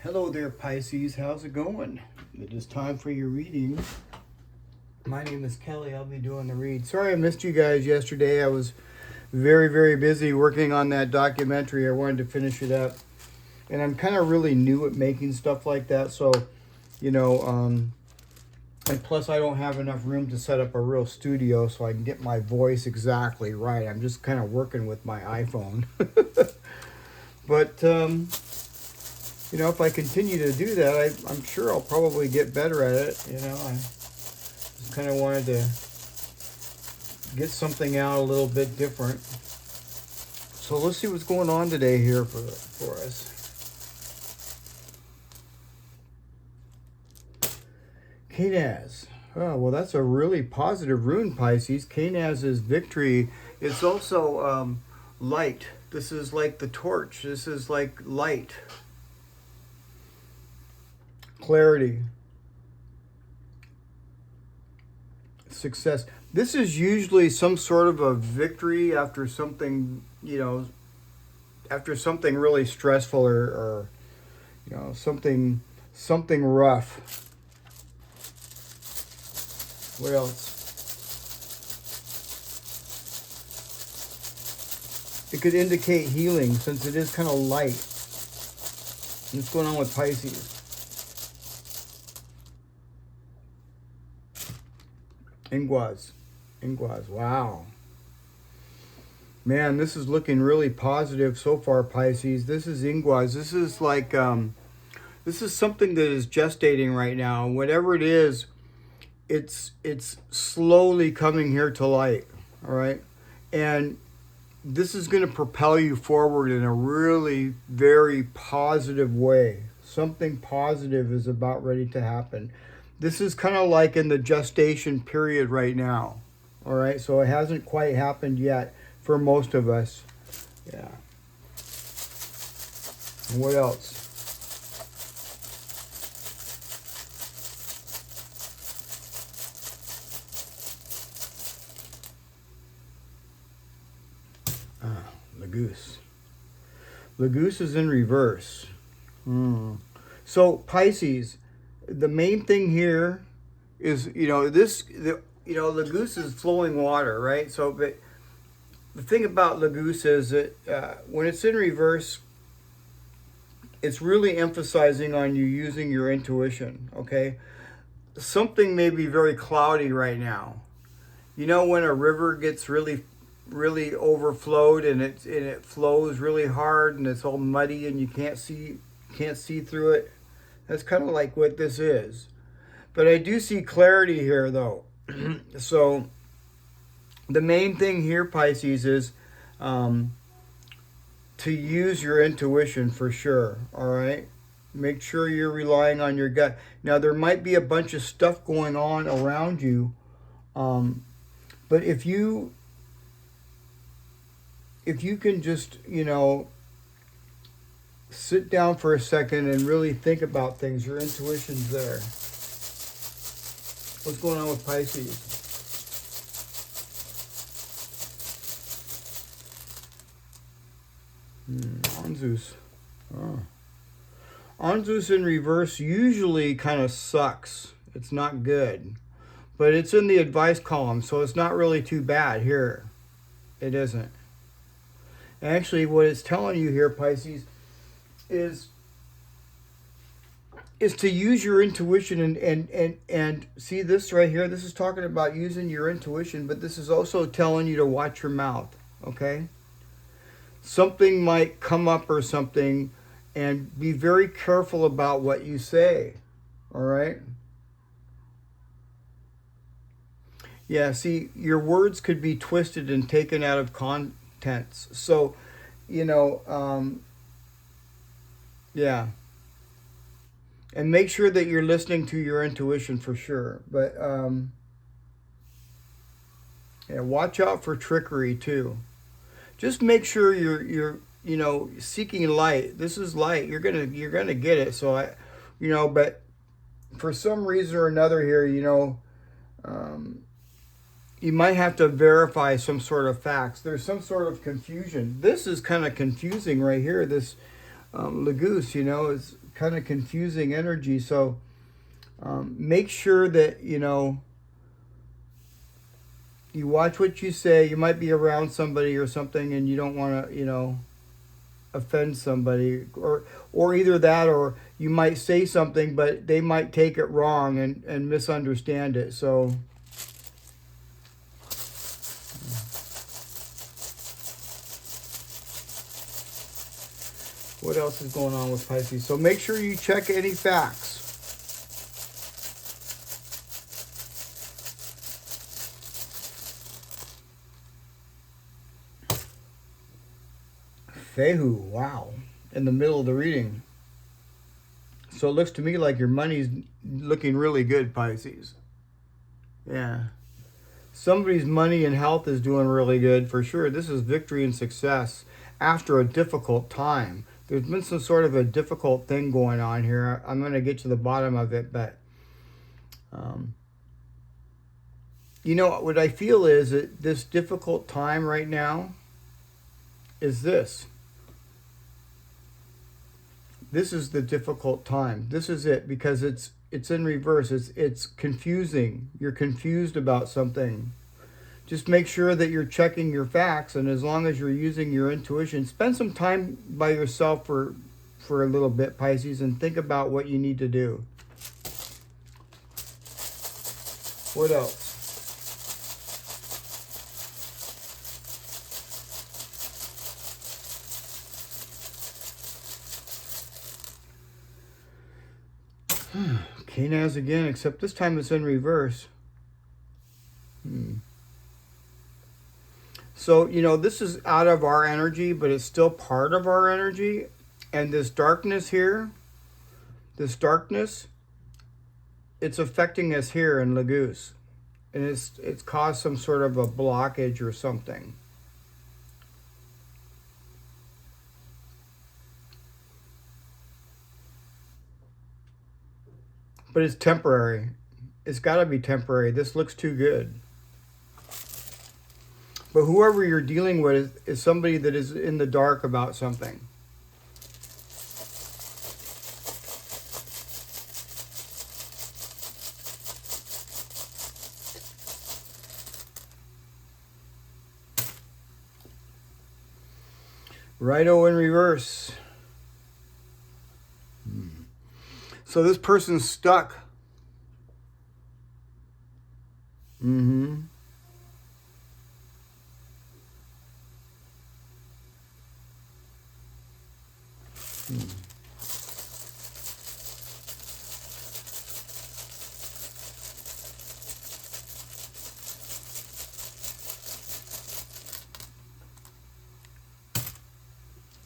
Hello there, Pisces. How's it going? It is time for your reading. My name is Kelly. I'll be doing the read. Sorry I missed you guys yesterday. I was very busy working on that documentary. I wanted to finish it up. And I'm kind of really new at making stuff like that. So, and plus I don't have enough room to set up a real studio so I can get my voice exactly right. I'm just kind of working with my iPhone. But, if I continue to do that, I'm sure I'll probably get better at it. I just kind of wanted to get something out a little bit different. So let's see what's going on today here for us. Kenaz. Oh, well, that's a really positive rune, Pisces. Kenaz is victory. It's also light. This is like the torch. This is like light. Clarity. Success. This is usually some sort of a victory after something, after something really stressful or something rough. What else? It could indicate healing since it is kind of light. What's going on with Pisces? Inguas. Wow. Man, this is looking really positive so far, Pisces. This is Inguas. This is like, this is something that is gestating right now. Whatever it is, it's slowly coming here to light, all right? And this is going to propel you forward in a really very positive way. Something positive is about ready to happen. This is kind of like in the gestation period right now, all right? So it hasn't quite happened yet for most of us. Yeah. And what else? Laguz. Laguz is in reverse. So Pisces, the main thing here is, Laguz is flowing water, right? So, but the thing about Laguz is that when it's in reverse, it's really emphasizing on you using your intuition, okay? Something may be very cloudy right now. When a river gets really overflowed and it flows really hard and it's all muddy and you can't see through it. That's kind of like what this is. But I do see clarity here though. So the main thing here, Pisces, is to use your intuition for sure. All right. Make sure you're relying on your gut. Now there might be a bunch of stuff going on around you. But if you can just, sit down for a second and really think about things, your intuition's there. What's going on with Pisces? Anzus. Oh. Anzus in reverse usually kind of sucks. It's not good. But it's in the advice column, so it's not really too bad here. It isn't. Actually, what it's telling you here, Pisces, is to use your intuition and see this right here. This is talking about using your intuition, but this is also telling you to watch your mouth, okay? Something might come up or something, and be very careful about what you say, all right? Yeah, see, your words could be twisted and taken out of contents. So, yeah. And make sure that you're listening to your intuition for sure. But, yeah, watch out for trickery too. Just make sure you're seeking light. This is light. You're gonna get it. So but for some reason or another here, you might have to verify some sort of facts. There's some sort of confusion. This is kind of confusing right here. This Laguz, is kind of confusing energy. So make sure that, you watch what you say. You might be around somebody or something and you don't want to, offend somebody, or either that, or you might say something but they might take it wrong and misunderstand it. So what else is going on with Pisces? So make sure you check any facts. Fehu, wow, in the middle of the reading. So it looks to me like your money's looking really good, Pisces. Yeah. Somebody's money and health is doing really good for sure. This is victory and success after a difficult time. There's been some sort of a difficult thing going on here. I'm going to get to the bottom of it, but what I feel is that this difficult time right now is this. This is the difficult time. This is it, because it's in reverse. It's confusing. You're confused about something. Just make sure that you're checking your facts, and as long as you're using your intuition, spend some time by yourself for a little bit, Pisces, and think about what you need to do. What else? Kenaz again, except this time it's in reverse. So, this is out of our energy, but it's still part of our energy. And this darkness here, it's affecting us here in Laguz. And it's caused some sort of a blockage or something. But it's temporary. It's got to be temporary. This looks too good. But whoever you're dealing with is somebody that is in the dark about something. Righto in reverse. So this person's stuck.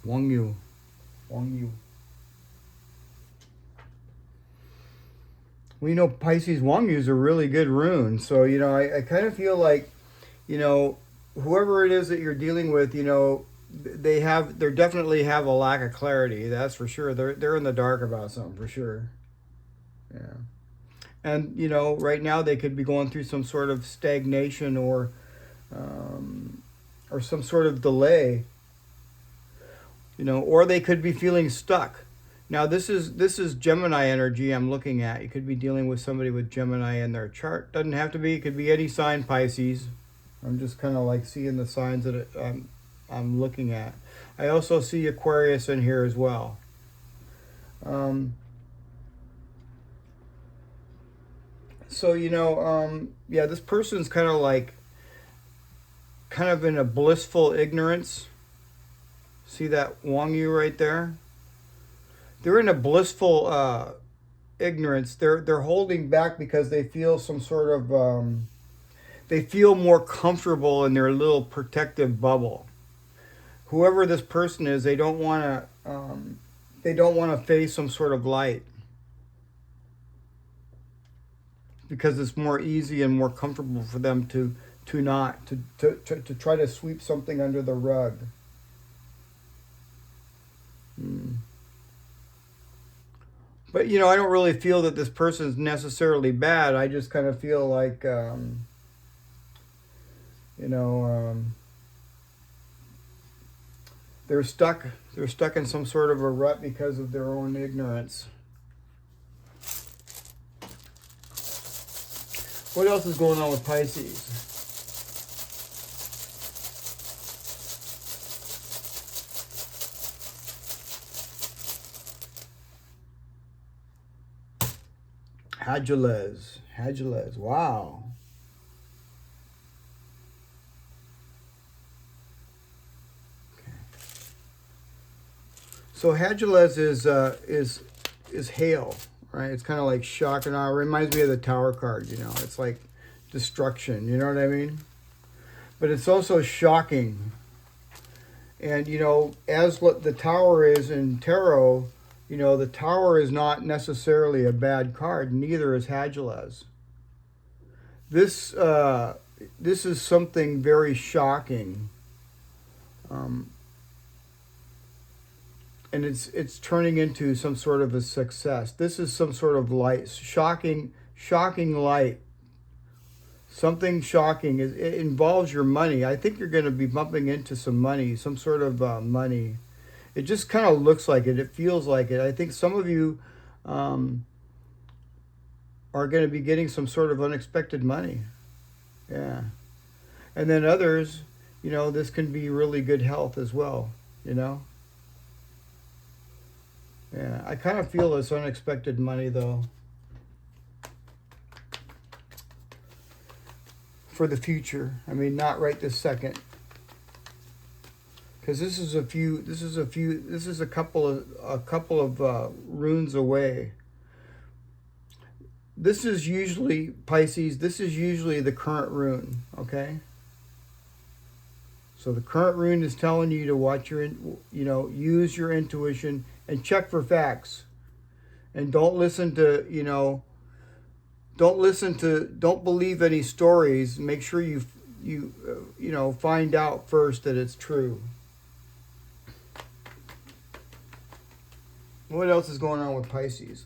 Wunjo. Well, Pisces, Wunjo is a really good rune. So, I kind of feel like, whoever it is that you're dealing with, they definitely have a lack of clarity. That's for sure. They're in the dark about something for sure. Yeah. And, right now they could be going through some sort of stagnation or some sort of delay. Or they could be feeling stuck. Now, this is Gemini energy I'm looking at. You could be dealing with somebody with Gemini in their chart. Doesn't have to be. It could be any sign, Pisces. I'm just kind of like seeing the signs that I'm looking at. I also see Aquarius in here as well. So, yeah, this person's kind of in a blissful ignorance. See that Wunjo right there? They're in a blissful ignorance. They're holding back because they feel some sort of they feel more comfortable in their little protective bubble. Whoever this person is, they don't want to face some sort of light because it's more easy and more comfortable for them to try to sweep something under the rug. But, I don't really feel that this person's necessarily bad. I just kind of feel like, they're stuck in some sort of a rut because of their own ignorance. What else is going on with Pisces? Hagelez, wow. Okay. So Hagelez is hail, right? It's kind of like shock and awe. It reminds me of the Tower card, you know. It's like destruction, you know what I mean? But it's also shocking. And, you know, as what the Tower is in tarot, you know, the Tower is not necessarily a bad card. Neither is Hagelez. This is something very shocking, and it's turning into some sort of a success. This is some sort of light, shocking light. Something shocking. It involves your money. I think you're going to be bumping into some money, some sort of money. It just kind of looks like it. It feels like it. I think some of you are going to be getting some sort of unexpected money. Yeah. And then others, you know, this can be really good health as well, you know. Yeah. I kind of feel this unexpected money, though, for the future. I mean, not right this second. Because this is a couple of runes away. This is usually, Pisces, this is usually the current rune, okay? So the current rune is telling you to watch use your intuition and check for facts. And don't listen to, don't believe any stories. Make sure you find out first that it's true. What else is going on with Pisces?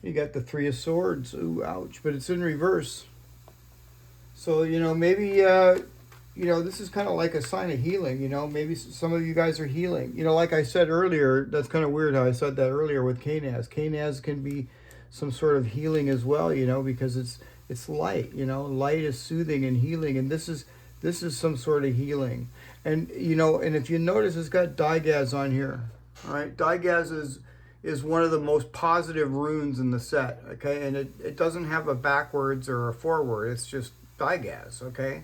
You got the Three of Swords. Ooh, ouch. But it's in reverse. So, maybe, this is kind of like a sign of healing. Maybe some of you guys are healing. Like I said earlier, that's kind of weird how I said that earlier with Kenaz. Kenaz can be some sort of healing as well, because it's light. Light is soothing and healing. And this is some sort of healing. And, and if you notice, it's got Dagaz on here. All right. Dagaz is one of the most positive runes in the set. Okay. And it doesn't have a backwards or a forward. It's just Dagaz. Okay.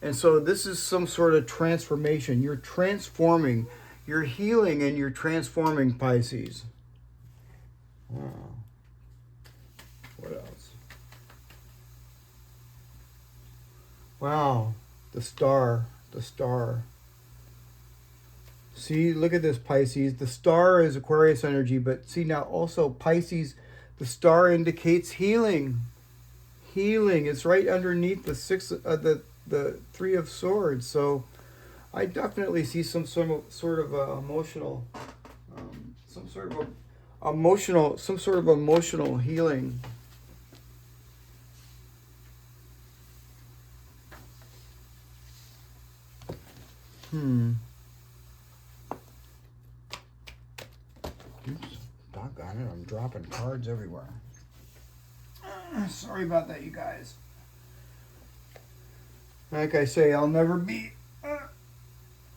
And so this is some sort of transformation. You're transforming, you're healing, and you're transforming, Pisces. Wow. What else? Wow. The star. See, look at this, Pisces. The star is Aquarius energy, but see now also Pisces, the star indicates healing. Healing. It's right underneath the Three of Swords. So I definitely see some sort of emotional healing. Oops, doggone it, I'm dropping cards everywhere. Sorry about that, you guys. Like I say, I'll never be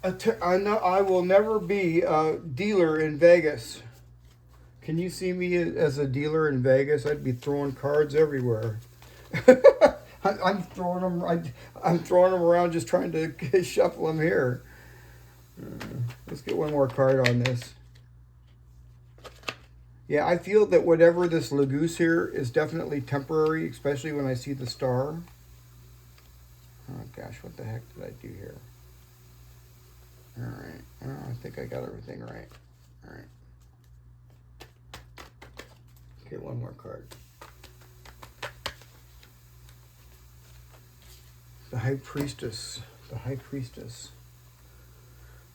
I will never be a dealer in Vegas. Can you see me as a dealer in Vegas? I'd be throwing cards everywhere. I'm throwing them around, just trying to shuffle them here. Let's get one more card on this. Yeah, I feel that whatever this Laguz here is definitely temporary, especially when I see the star. Oh gosh, what the heck did I do here? All right. Oh, I think I got everything right. All right. Okay, one more card. The High Priestess. The High Priestess.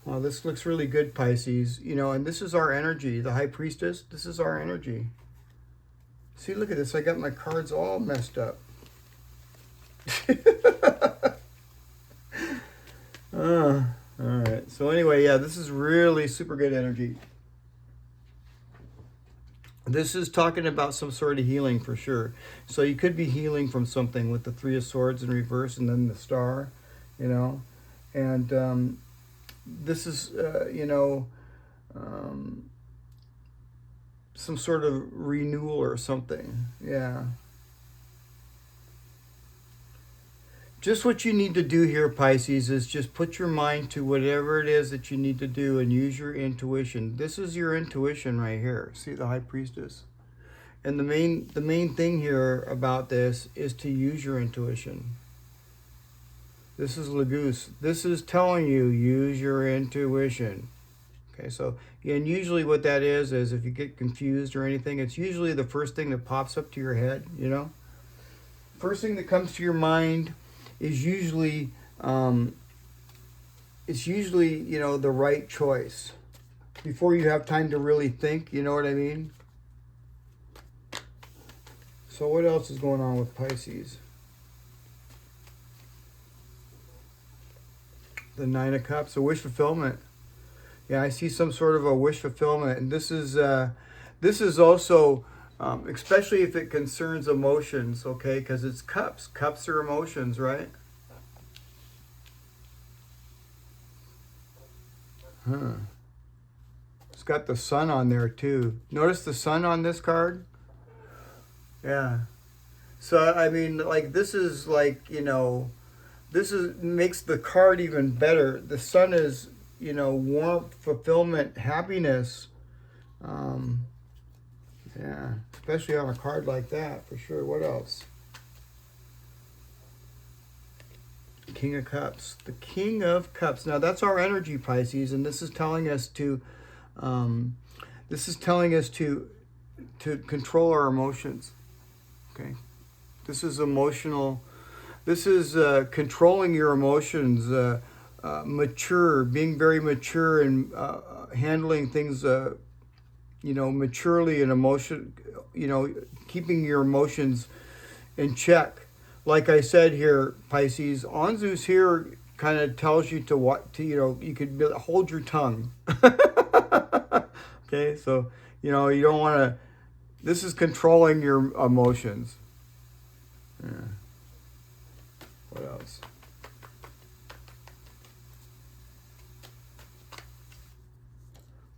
Well, this looks really good, Pisces. And this is our energy. The High Priestess, this is our energy. See, look at this. I got my cards all messed up. All right. So anyway, yeah, this is really super good energy. This is talking about some sort of healing for sure. So you could be healing from something with the Three of Swords in reverse and then the Star, you know. And this is, some sort of renewal or something. Yeah. Just what you need to do here, Pisces, is just put your mind to whatever it is that you need to do and use your intuition. This is your intuition right here. See the High Priestess? And the main thing here about this is to use your intuition. This is Laguz. This is telling you, use your intuition. Okay, so, and usually what that is if you get confused or anything, it's usually the first thing that pops up to your head, you know? First thing that comes to your mind is usually the right choice before you have time to really think, you know what I mean? So what else is going on with Pisces? The Nine of Cups, a wish fulfillment. Yeah, I see some sort of a wish fulfillment, and this is also especially if it concerns emotions, okay? Because it's cups. Cups are emotions, right? It's got the sun on there too. Notice the sun on this card? Yeah. So, I mean, like, this is like, makes the card even better. The sun is, warmth, fulfillment, happiness. Yeah, especially on a card like that, for sure. What else? King of Cups. The King of Cups. Now, that's our energy, Pisces, and this is telling us to, to control our emotions. Okay, this is emotional. This is controlling your emotions, mature, being very mature and handling things, maturely and keeping your emotions in check. Like I said here, Pisces, Anzu's here kind of tells you to what to, you could hold your tongue. Okay, so you don't want to. This is controlling your emotions. Yeah. What else?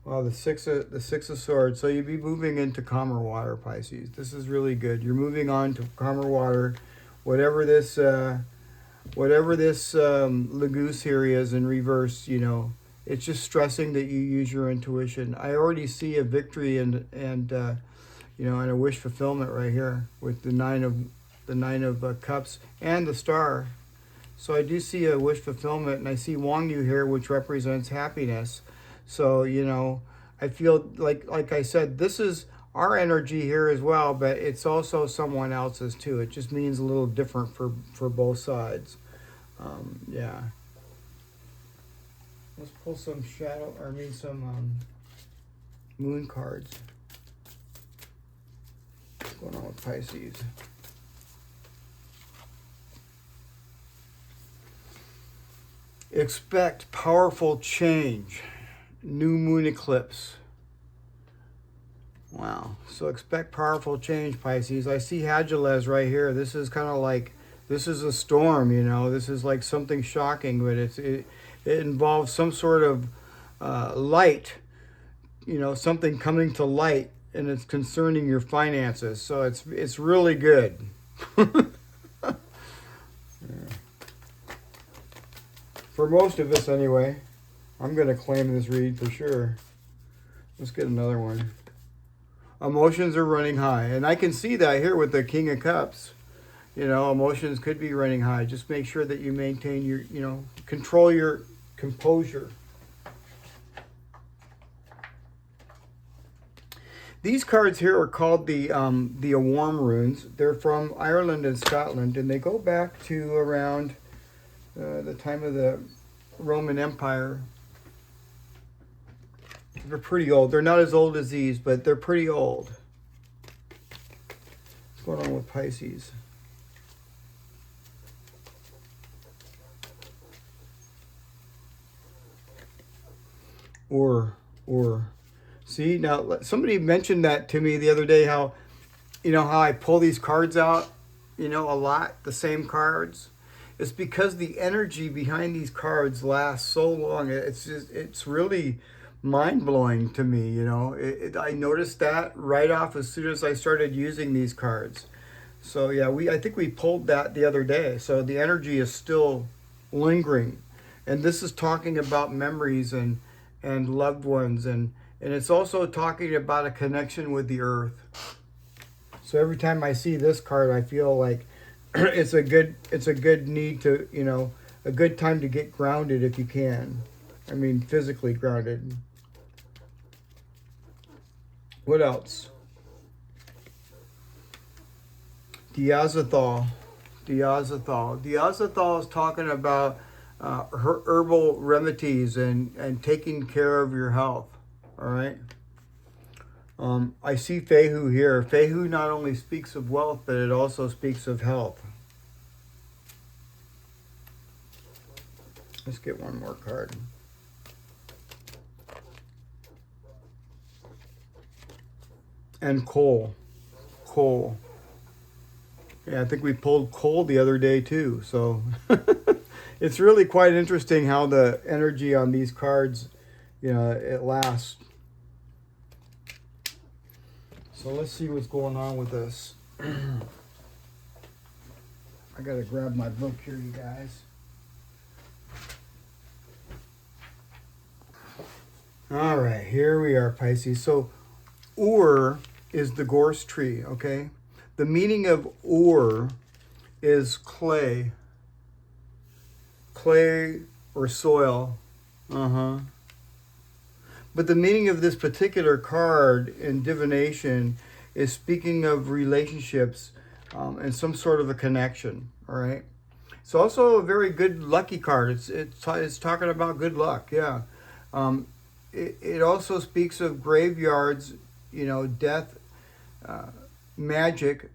Well, the six of swords. So you'd be moving into calmer water, Pisces. This is really good. You're moving on to calmer water. Whatever this Laguz here is in reverse, it's just stressing that you use your intuition. I already see a victory and a wish fulfillment right here with the nine of cups and the star. So I do see a wish fulfillment, and I see Wunjo here, which represents happiness. So I feel like I said, this is our energy here as well, but it's also someone else's too. It just means a little different for both sides. Yeah. Let's pull some some moon cards. What's going on with Pisces? Expect powerful change. New moon eclipse. Wow. So expect powerful change, Pisces. I see Hadjalez right here. This is kind of like, this is a storm, This is like something shocking, but it involves some sort of light, something coming to light, and it's concerning your finances. So it's really good. Yeah. For most of us, anyway. I'm going to claim this read for sure. Let's get another one. Emotions are running high. And I can see that here with the King of Cups. Emotions could be running high. Just make sure that you maintain your, control your composure. These cards here are called the Warm Runes. They're from Ireland and Scotland, and they go back to around the time of the Roman Empire. They're pretty old. They're not as old as these, but they're pretty old. What's going on with Pisces? Or. See, now somebody mentioned that to me the other day, how, how I pull these cards out, a lot, the same cards. It's because the energy behind these cards lasts so long. It's really mind-blowing to me, I noticed that right off as soon as I started using these cards. So yeah, I think we pulled that the other day. So the energy is still lingering. And this is talking about memories and loved ones, and it's also talking about a connection with the earth. So every time I see this card, I feel like it's a good need to, a good time to get grounded if you can. I mean, physically grounded. What else? Diazothal. Diazothal is talking about herbal remedies and taking care of your health. All right. I see Fehu here. Fehu not only speaks of wealth, but it also speaks of health. Let's get one more card. And coal. Yeah, I think we pulled coal the other day too. So it's really quite interesting how the energy on these cards, it lasts. So let's see what's going on with this. I gotta grab my book here, you guys. All right, here we are, Pisces. So Ur is the gorse tree, okay? The meaning of Ur is clay or soil. But the meaning of this particular card in divination is speaking of relationships and some sort of a connection, all right? It's also a very good lucky card. It's talking about good luck, yeah. It also speaks of graveyards, death, magic,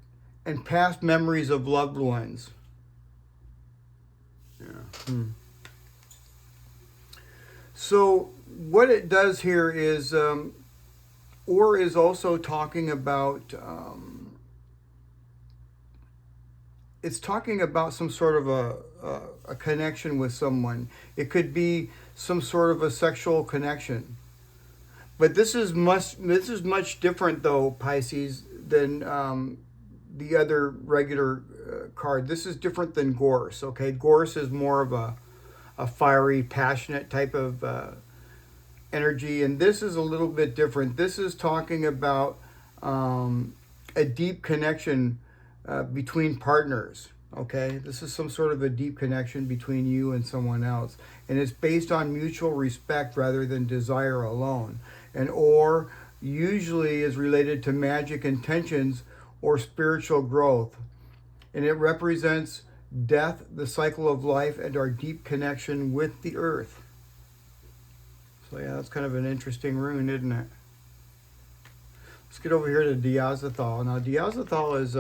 and past memories of loved ones. Yeah. So what it does here is, Ur is also talking about, it's talking about some sort of a connection with someone. It could be some sort of a sexual connection. But this is much different, though, Pisces, than the other regular card. This is different than gorse, okay? Gorse is more of a fiery, passionate type of energy, and this is a little bit different. This is talking about a deep connection between partners, okay? This is some sort of a deep connection between you and someone else, and it's based on mutual respect rather than desire alone. And or usually is related to magic intentions or spiritual growth, and it represents death, the cycle of life, and our deep connection with the earth. So yeah, that's kind of an interesting rune, isn't it? Let's get over here to Diazothal. Now Diazothal is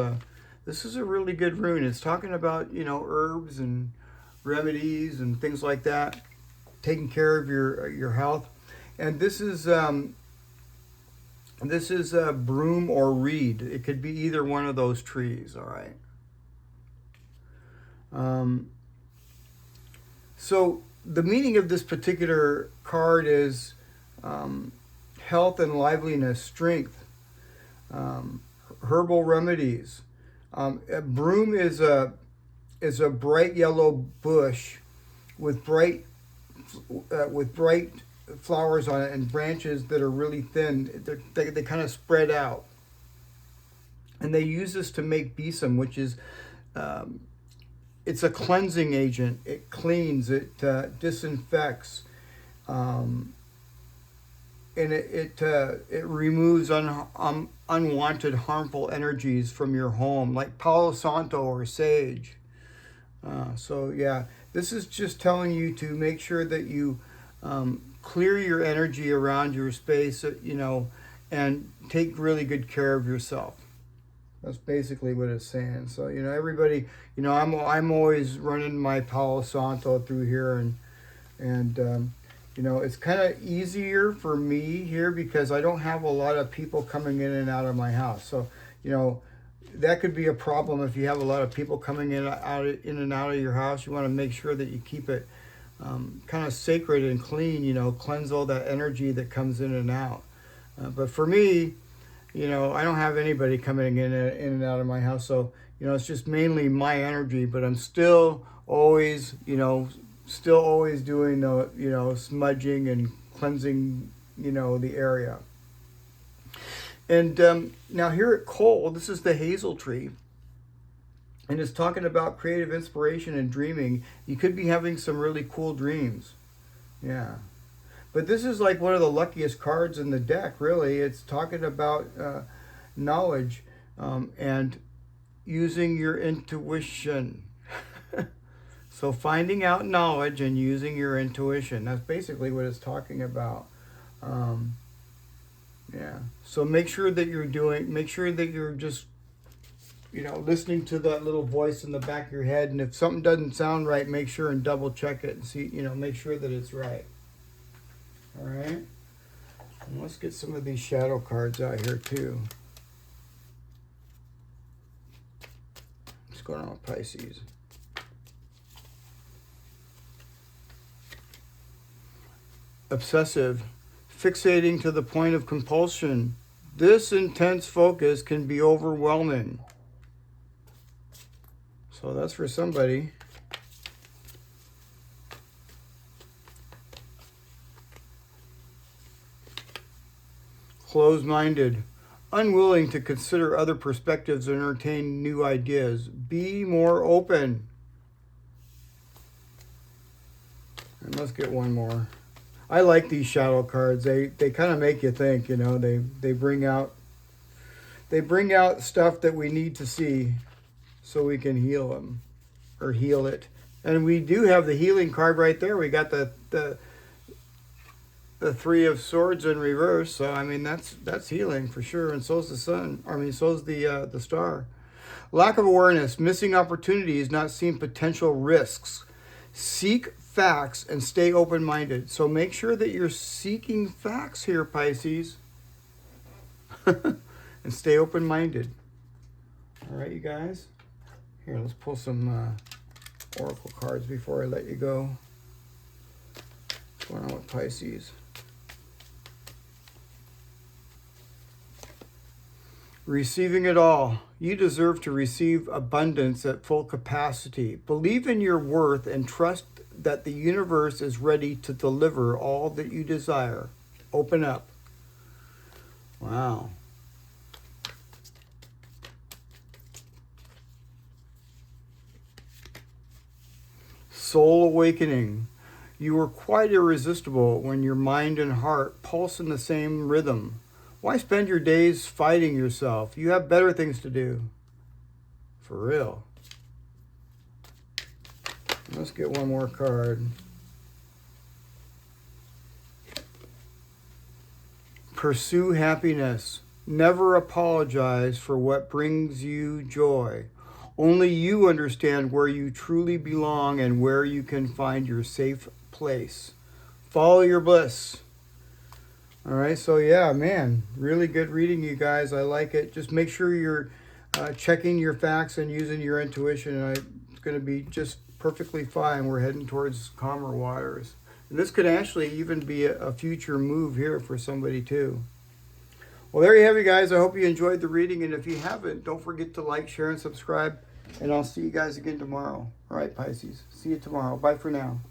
this is a really good rune. It's talking about, herbs and remedies and things like that, taking care of your health. And this is broom or reed. It could be either one of those trees, all right? So the meaning of this particular card is health and liveliness, strength, herbal remedies. Broom is a bright yellow bush with bright flowers on it and branches that are really thin. They kind of spread out, and they use this to make besom, which is it's a cleansing agent. It cleans, it disinfects, and it removes unwanted harmful energies from your home, like Palo Santo or sage. So yeah, this is just telling you to make sure that you clear your energy around your space, and take really good care of yourself. That's basically what it's saying. So, everybody, I'm always running my Palo Santo through here, and You know, it's kind of easier for me here because I don't have a lot of people coming in and out of my house. So, you know, that could be a problem if you have a lot of people coming in and out of your house. You want to make sure that you keep it kind of sacred and clean, you know, cleanse all that energy that comes in and out. But for me, you know, I don't have anybody coming in and out of my house. So, you know, it's just mainly my energy, but I'm still always, you know, doing the, you know, smudging and cleansing, you know, the area. And now here at Cole, this is the hazel tree. And it's talking about creative inspiration and dreaming. You could be having some really cool dreams. Yeah. But this is like one of the luckiest cards in the deck, really. It's talking about knowledge and using your intuition. So finding out knowledge and using your intuition. That's basically what it's talking about. Yeah. So make sure that you're just, you know, listening to that little voice in the back of your head. And if something doesn't sound right, make sure and double check it and see, you know, make sure that it's right. All right. And let's get some of these shadow cards out here too. What's going on with Pisces? Obsessive, fixating to the point of compulsion. This intense focus can be overwhelming. So that's for somebody. Closed-minded, unwilling to consider other perspectives and entertain new ideas. Be more open. And let's get one more. I like these shadow cards. They kind of make you think, you know. They bring out stuff that we need to see so we can heal them or heal it. And we do have the healing card right there. We got the Three of Swords in reverse. So I mean that's healing for sure. And so's the sun. I mean so's the star. Lack of awareness, missing opportunities, not seeing potential risks. Seek facts and stay open-minded. So make sure that you're seeking facts here, Pisces. And stay open-minded. All right, you guys. Here, let's pull some oracle cards before I let you go. What's going on with Pisces? Receiving it all. You deserve to receive abundance at full capacity. Believe in your worth and trust that the universe is ready to deliver all that you desire. Open up. Wow. Soul awakening. You are quite irresistible when your mind and heart pulse in the same rhythm. Why spend your days fighting yourself? You have better things to do. For real. Let's get one more card. Pursue happiness. Never apologize for what brings you joy. Only you understand where you truly belong and where you can find your safe place. Follow your bliss. All right, so yeah, man, really good reading, you guys. I like it. Just make sure you're checking your facts and using your intuition. And it's going to be just perfectly fine. We're heading towards calmer waters. And this could actually even be a future move here for somebody too. Well, there you have it, guys. I hope you enjoyed the reading. And if you haven't, don't forget to like, share, and subscribe. And I'll see you guys again tomorrow. All right, Pisces. See you tomorrow. Bye for now.